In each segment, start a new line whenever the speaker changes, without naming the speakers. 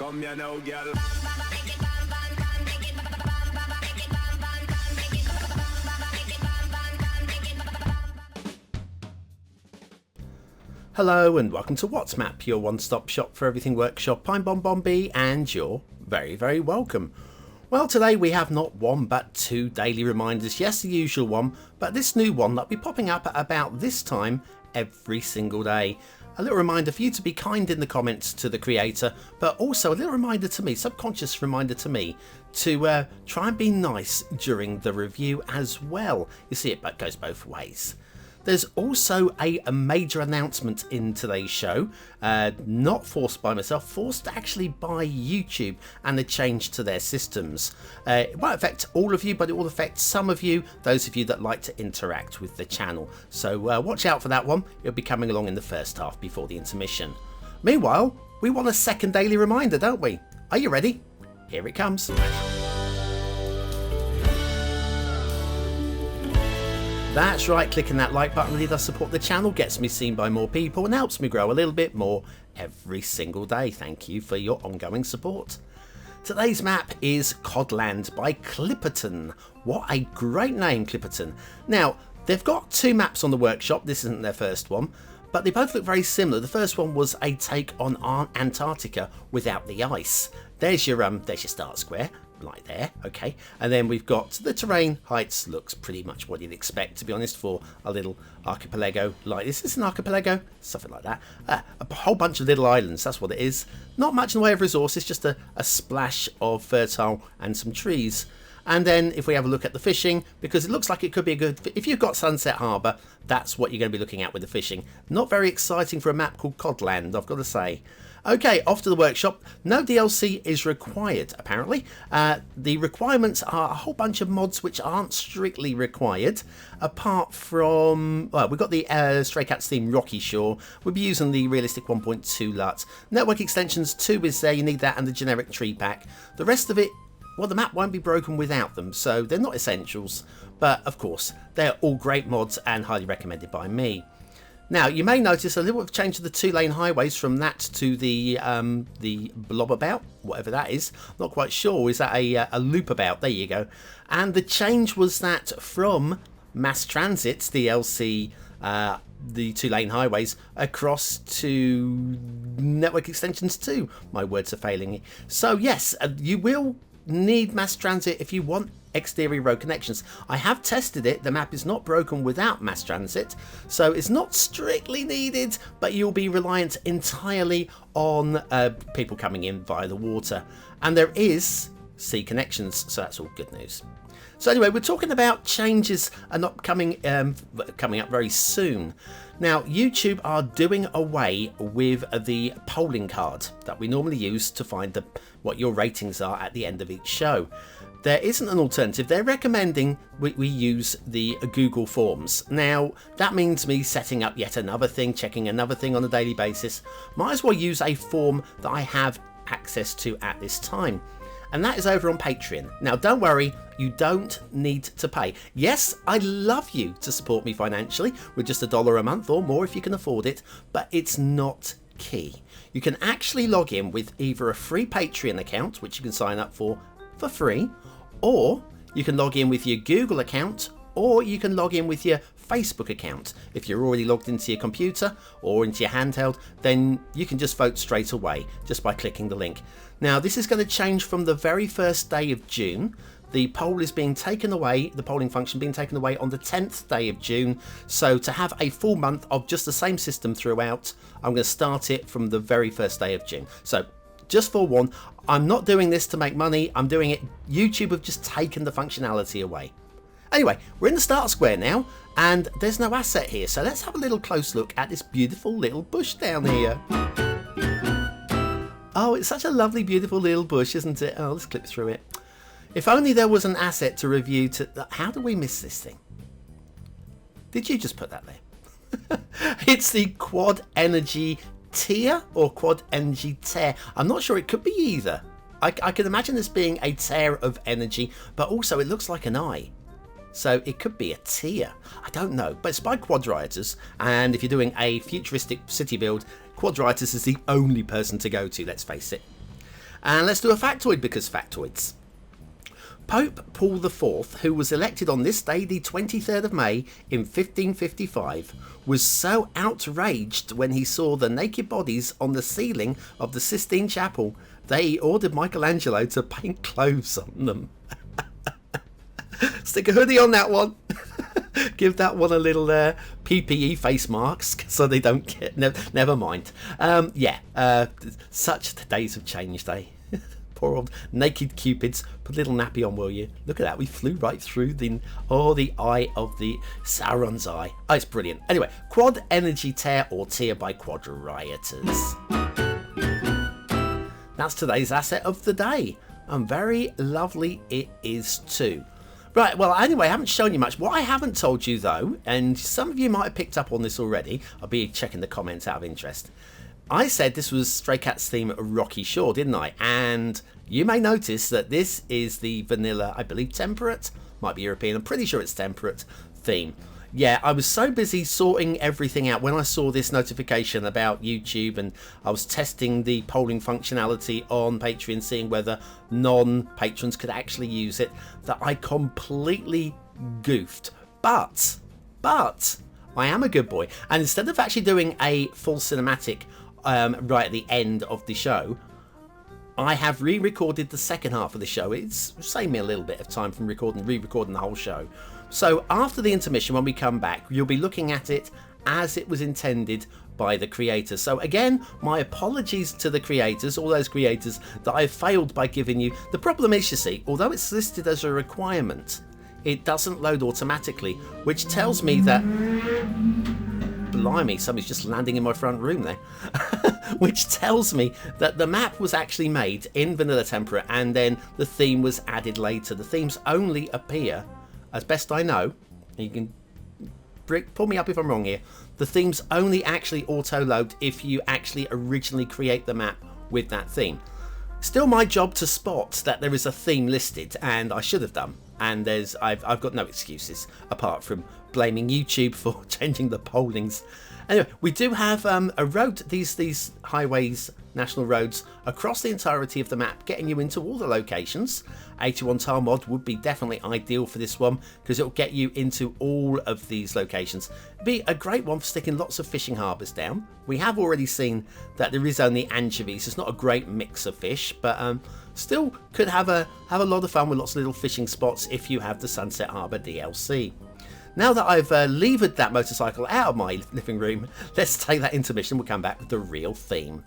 Come here now, girl.
Hello and welcome to What's Map, your one-stop shop for everything workshop. I'm BonBonB and you're very, very welcome. Well, today we have not one but two daily reminders. Yes, the usual one, but this new one that'll be popping up at about this time every single day. A little reminder for you to be kind in the comments to the creator, but also a little reminder to me, subconscious reminder to me, to try and be nice during the review as well. You see, it goes both ways. There's also a major announcement in today's show, not forced by myself, forced actually by YouTube and the change to their systems. It won't affect all of you, but it will affect some of you, those of you that like to interact with the channel. So watch out for that one. It'll be coming along in the first half before the intermission. Meanwhile, we want a second daily reminder, don't we? Are you ready? Here it comes. That's right, clicking that like button really does support the channel, gets me seen by more people and helps me grow a little bit more every single day. Thank you for your ongoing support. Today's map is Codland by Klypperton. What a great name, Klypperton. Now, they've got two maps on the workshop. This isn't their first one, but they both look very similar. The first one was a take on Antarctica without the ice. There's your start square. Like there, okay, and then we've got the terrain heights. Looks pretty much what you'd expect, to be honest, for a little archipelago like this. Is an archipelago, something like that. A whole bunch of little islands, that's what it is. Not much in the way of resources, just a splash of fertile and some trees. And then if we have a look at the fishing, because it looks like it could be a good, if you've got Sunset Harbour, that's what you're going to be looking at with the fishing. Not very exciting for a map called Codland, I've got to say. Okay, off to the workshop. No DLC is required, apparently. The requirements are a whole bunch of mods which aren't strictly required, apart from, well, we've got the Stray Cats theme Rocky Shore. We'll be using the realistic 1.2 LUT. Network extensions 2 is there, you need that, and the generic tree pack. The rest of it, well, the map won't be broken without them, so they're not essentials. But, of course, they're all great mods and highly recommended by me. Now, you may notice a little bit of change to the two-lane highways from that to the blobabout, whatever that is. Not quite sure. Is that a loop about? There you go. And the change was that from mass transits, DLC, the two-lane highways, across to network extensions 2. My words are failing me. So, yes, you will need mass transit if you want exterior road connections. I have tested it. The map is not broken without mass transit, so it's not strictly needed, but you'll be reliant entirely on people coming in via the water. And there is sea connections, so that's all good news. So anyway, we're talking about changes and coming up very soon. Now, YouTube are doing away with the polling card that we normally use to find what your ratings are at the end of each show. There isn't an alternative. They're recommending we use the Google Forms. Now, that means me setting up yet another thing, checking another thing on a daily basis. Might as well use a form that I have access to at this time. And that is over on Patreon. Now, don't worry, you don't need to pay. Yes, I'd love you to support me financially with just $1 a month or more if you can afford it, but it's not key. You can actually log in with either a free Patreon account, which you can sign up for free, or you can log in with your Google account, or you can log in with your Facebook account. If you're already logged into your computer or into your handheld, then you can just vote straight away just by clicking the link. Now, this is going to change from the very first day of June. The poll is being taken away, the polling function being taken away on the 10th day of June. So to have a full month of just the same system throughout, I'm going to start it from the very first day of June. So just forewarn, I'm not doing this to make money. I'm doing it. YouTube have just taken the functionality away. Anyway, we're in the start square now, and there's no asset here. So let's have a little close look at this beautiful little bush down here. Oh, it's such a lovely, beautiful little bush, isn't it? Oh, let's click through it. If only there was an asset to review to... How do we miss this thing? Did you just put that there? It's the Quad Energy Tier or Quad Energy Tear. I'm not sure, it could be either. I can imagine this being a tear of energy, but also it looks like an eye. So it could be a tier. I don't know, but it's by Quad Rioters, and if you're doing a futuristic city build, Quad Rioters is the only person to go to, let's face it. And let's do a factoid, because factoids. Pope Paul IV, who was elected on this day, the 23rd of May in 1555, was so outraged when he saw the naked bodies on the ceiling of the Sistine Chapel that he ordered Michelangelo to paint clothes on them. Stick a hoodie on that one. Give that one a little PPE face mask so they don't get... Never mind. Such days have changed, eh? Poor old naked cupids. Put a little nappy on, will you? Look at that. We flew right through the eye of the Sauron's eye. Oh, it's brilliant. Anyway, Quad Energy Tear or Tear by Quad Rioters. That's today's asset of the day. And very lovely it is too. Right, well, anyway, I haven't shown you much. What I haven't told you, though, and some of you might have picked up on this already, I'll be checking the comments out of interest. I said this was Stray Cats theme Rocky Shore, didn't I? And you may notice that this is the vanilla, I believe, temperate, might be European, I'm pretty sure it's temperate theme. Yeah, I was so busy sorting everything out when I saw this notification about YouTube, and I was testing the polling functionality on Patreon, seeing whether non-patrons could actually use it, that I completely goofed. But I am a good boy, and instead of actually doing a full cinematic right at the end of the show, I have re-recorded the second half of the show. It's saved me a little bit of time from re-recording the whole show. So after the intermission, when we come back, you'll be looking at it as it was intended by the creators. So again, my apologies to the creators, all those creators that I've failed by giving you. The problem is, you see, although it's listed as a requirement, it doesn't load automatically, which tells me that... Blimey, somebody's just landing in my front room there. Which tells me that the map was actually made in vanilla temperate and then the theme was added later. The themes only appear, as best I know, you can pull me up if I'm wrong here, the themes only actually auto-load if you actually originally create the map with that theme. Still my job to spot that there is a theme listed, and I should have done. And I've got no excuses apart from blaming YouTube for changing the pollings. Anyway, we do have a road, these highways, national roads, across the entirety of the map, getting you into all the locations. 81 tile mod would be definitely ideal for this one, because it will get you into all of these locations. It'd be a great one for sticking lots of fishing harbours down. We have already seen that there is only anchovies. It's not a great mix of fish, but still could have a lot of fun with lots of little fishing spots if you have the Sunset Harbour DLC. Now that I've levered that motorcycle out of my living room, let's take that intermission. We'll come back with the real theme.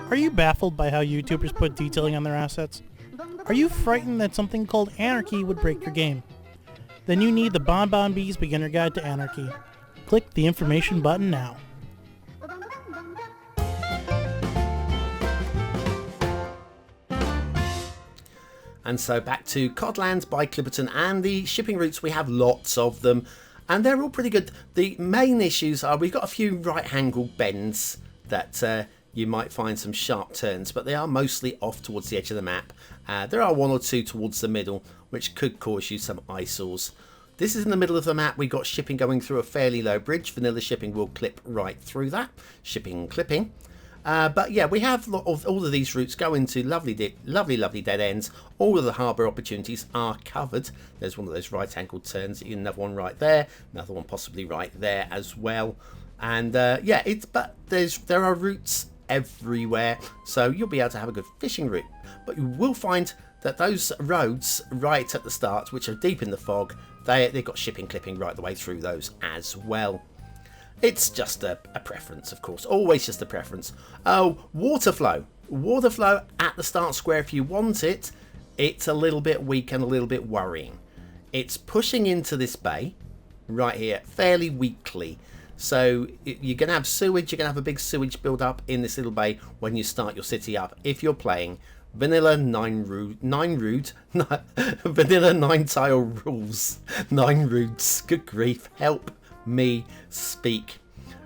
Are you baffled by how YouTubers put detailing on their assets? Are you frightened that something called Anarchy would break your game? Then you need the BonBonB's Beginner Guide to Anarchy. Click the information button now.
And so back to Codland by Klypperton, and the shipping routes, we have lots of them and they're all pretty good. The main issues are we've got a few right angle bends that you might find some sharp turns, but they are mostly off towards the edge of the map. There are one or two towards the middle which could cause you some eyesores. This is in the middle of the map. We've got shipping going through a fairly low bridge. Vanilla shipping will clip right through that. Shipping clipping. But yeah, we have all of these routes go into lovely dead ends. All of the harbour opportunities are covered. There's one of those right angled turns, another one right there, another one possibly right there as well. And yeah, there are routes everywhere, so you'll be able to have a good fishing route. But you will find that those roads right at the start, which are deep in the fog, they've got shipping clipping right the way through those as well. It's just a preference, of course. Always just a preference. Oh, water flow. Water flow at the start square, if you want it, it's a little bit weak and a little bit worrying. It's pushing into this bay right here fairly weakly. So you're going to have sewage. You're going to have a big sewage build up in this little bay when you start your city up. If you're playing vanilla 9 vanilla 9 tile rules. 9 roots. Good grief. Help me speak.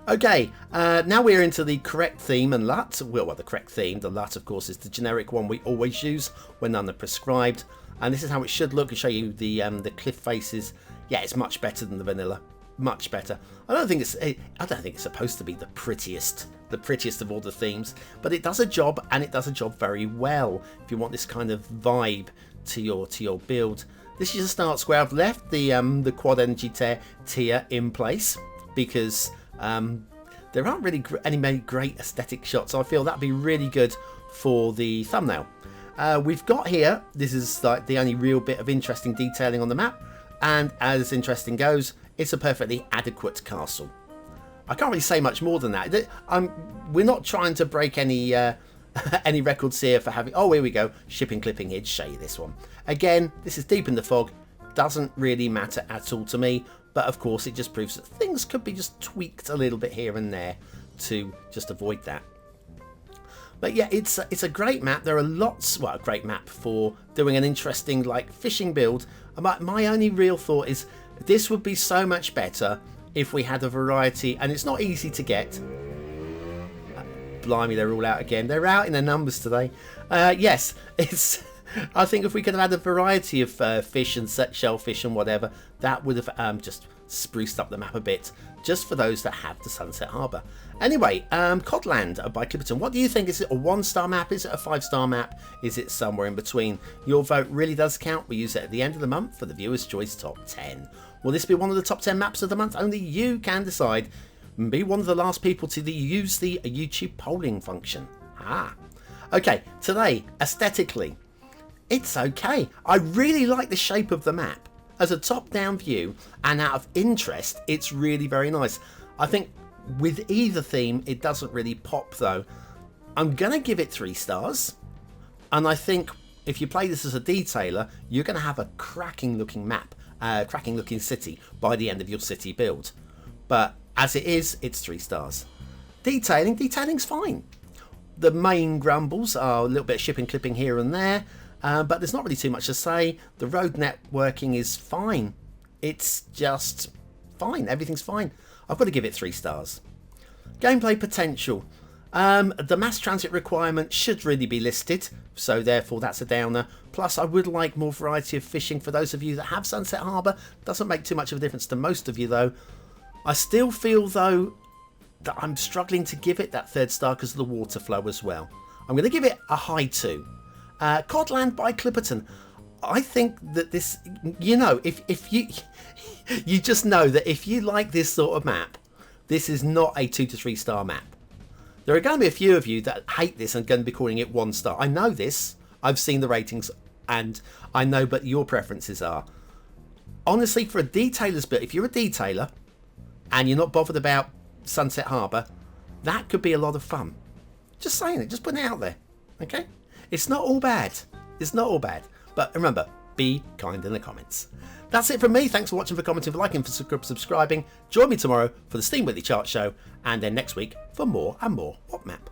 Okay, now we're into the correct theme and LUT. Well, the correct theme. The LUT, of course, is the generic one we always use when none are prescribed. And this is how it should look. I'll show you the cliff faces. Yeah, it's much better than the vanilla. much better. I don't think it's supposed to be the prettiest of all the themes, but it does a job, and it does a job very well. If you want this kind of vibe to your build, this is a start square. I've left the quad energy tier in place because there aren't really many great aesthetic shots. So I feel that'd be really good for the thumbnail. We've got here, this is like the only real bit of interesting detailing on the map, and as interesting goes, it's a perfectly adequate castle. I can't really say much more than that. We're not trying to break any any records here for having... Oh, here we go. Shipping clipping here to show you this one. Again, this is deep in the fog. Doesn't really matter at all to me. But of course, it just proves that things could be just tweaked a little bit here and there to just avoid that. But yeah, it's a great map. There are lots... Well, a great map for doing an interesting, like, fishing build. My only real thought is this would be so much better if we had a variety, and it's not easy to get. Blimey, they're all out again. They're out in their numbers today. Yes, it's. I think if we could have had a variety of fish and shellfish and whatever, that would have just spruced up the map a bit, just for those that have the Sunset Harbour. Anyway, Codland by Klypperton. What do you think? Is it a 1-star map? Is it a 5-star map? Is it somewhere in between? Your vote really does count. We use it at the end of the month for the Viewers' Choice Top 10. Will this be one of the top 10 maps of the month? Only you can decide. Be one of the last people to use the YouTube polling function. Okay, today, aesthetically, it's okay. I really like the shape of the map. As a top-down view and out of interest, it's really very nice. I think with either theme, it doesn't really pop though. I'm going to give it 3 stars. And I think if you play this as a detailer, you're going to have a cracking looking map. Cracking looking city by the end of your city build. But as it is, it's 3 stars. Detailing's fine. The main grumbles are a little bit of shipping clipping here and there, but there's not really too much to say. The road networking is fine. It's just fine. Everything's fine. I've got to give it 3 stars. Gameplay potential. The mass transit requirement should really be listed, so therefore that's a downer. Plus, I would like more variety of fishing for those of you that have Sunset Harbour. Doesn't make too much of a difference to most of you, though. I still feel, though, that I'm struggling to give it that 3rd star because of the water flow as well. I'm going to give it a high 2. Codland by Klypperton. I think that this, you know, if you you just know that if you like this sort of map, this is not a 2 to 3 star map. There are going to be a few of you that hate this and going to be calling it 1 star. I know this. I've seen the ratings and I know what your preferences are. Honestly, for a detailer's build, if you're a detailer and you're not bothered about Sunset Harbour, that could be a lot of fun. Just saying it. Just putting it out there. Okay? It's not all bad. It's not all bad. But remember, be kind in the comments. That's it from me. Thanks for watching, for commenting, for liking, for subscribing. Join me tomorrow for the Steam Weekly Chart Show, and then next week for more and more What Map.